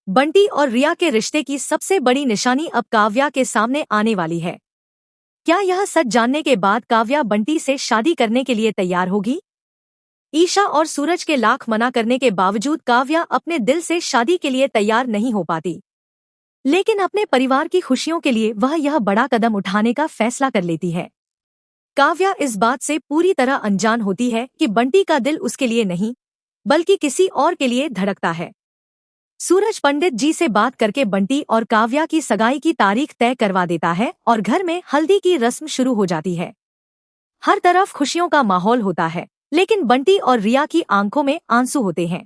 बंटी और रिया के रिश्ते की सबसे बड़ी निशानी अब काव्या के सामने आने वाली है। क्या यह सच जानने के बाद काव्या बंटी से शादी करने के लिए तैयार होगी? ईशा और सूरज के लाख मना करने के बावजूद काव्या अपने दिल से शादी के लिए तैयार नहीं हो पाती, लेकिन अपने परिवार की खुशियों के लिए वह यह बड़ा कदम उठाने का फैसला कर लेती है। काव्या इस बात से पूरी तरह अनजान होती है कि बंटी का दिल उसके लिए नहीं, बल्कि किसी और के लिए धड़कता है। सूरज पंडित जी से बात करके बंटी और काव्या की सगाई की तारीख तय करवा देता है और घर में हल्दी की रस्म शुरू हो जाती है। हर तरफ खुशियों का माहौल होता है, लेकिन बंटी और रिया की आंखों में आंसू होते हैं।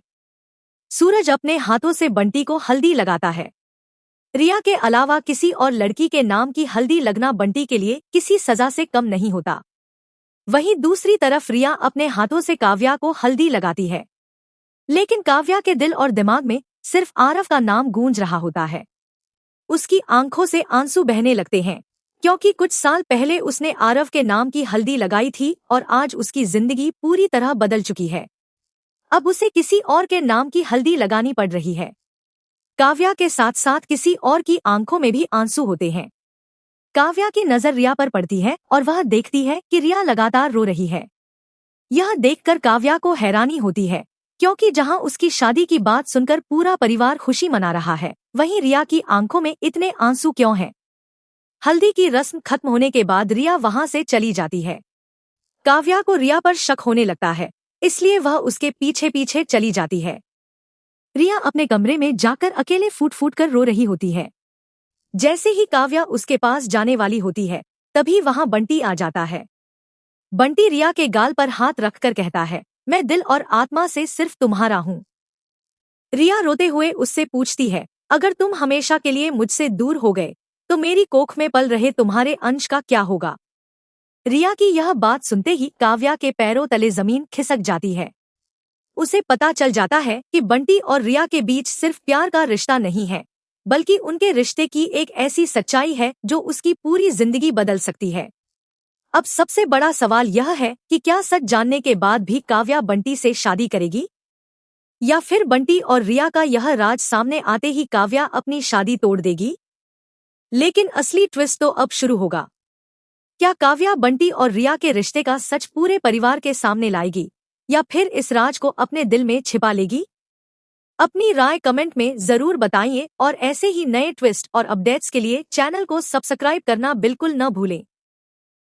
सूरज अपने हाथों से बंटी को हल्दी लगाता है। रिया के अलावा किसी और लड़की के नाम की हल्दी लगना बंटी के लिए किसी सजा से कम नहीं होता। वहीं दूसरी तरफ रिया अपने हाथों से काव्या को हल्दी लगाती है, लेकिन काव्या के दिल और दिमाग में सिर्फ आरव का नाम गूंज रहा होता है। उसकी आंखों से आंसू बहने लगते हैं, क्योंकि कुछ साल पहले उसने आरव के नाम की हल्दी लगाई थी और आज उसकी जिंदगी पूरी तरह बदल चुकी है। अब उसे किसी और के नाम की हल्दी लगानी पड़ रही है। काव्या के साथ साथ किसी और की आंखों में भी आंसू होते हैं। काव्या की नजर रिया पर पड़ती है और वह देखती है कि रिया लगातार रो रही है। यह देखकर काव्या को हैरानी होती है, क्योंकि जहां उसकी शादी की बात सुनकर पूरा परिवार खुशी मना रहा है, वहीं रिया की आंखों में इतने आंसू क्यों हैं? हल्दी की रस्म खत्म होने के बाद रिया वहां से चली जाती है। काव्या को रिया पर शक होने लगता है, इसलिए वह उसके पीछे पीछे चली जाती है। रिया अपने कमरे में जाकर अकेले फूट फूट कर रो रही होती है। जैसे ही काव्या उसके पास जाने वाली होती है, तभी वहां बंटी आ जाता है। बंटी रिया के गाल पर हाथ रखकर कहता है, मैं दिल और आत्मा से सिर्फ तुम्हारा हूँ। रिया रोते हुए उससे पूछती है, अगर तुम हमेशा के लिए मुझसे दूर हो गए तो मेरी कोख में पल रहे तुम्हारे अंश का क्या होगा? रिया की यह बात सुनते ही काव्या के पैरों तले जमीन खिसक जाती है। उसे पता चल जाता है कि बंटी और रिया के बीच सिर्फ प्यार का रिश्ता नहीं है, बल्कि उनके रिश्ते की एक ऐसी सच्चाई है जो उसकी पूरी जिंदगी बदल सकती है। अब सबसे बड़ा सवाल यह है कि क्या सच जानने के बाद भी काव्या बंटी से शादी करेगी, या फिर बंटी और रिया का यह राज सामने आते ही काव्या अपनी शादी तोड़ देगी? लेकिन असली ट्विस्ट तो अब शुरू होगा। क्या काव्या बंटी और रिया के रिश्ते का सच पूरे परिवार के सामने लाएगी, या फिर इस राज को अपने दिल में छिपा लेगी? अपनी राय कमेंट में जरूर बताइए और ऐसे ही नए ट्विस्ट और अपडेट्स के लिए चैनल को सब्सक्राइब करना बिल्कुल न भूलें।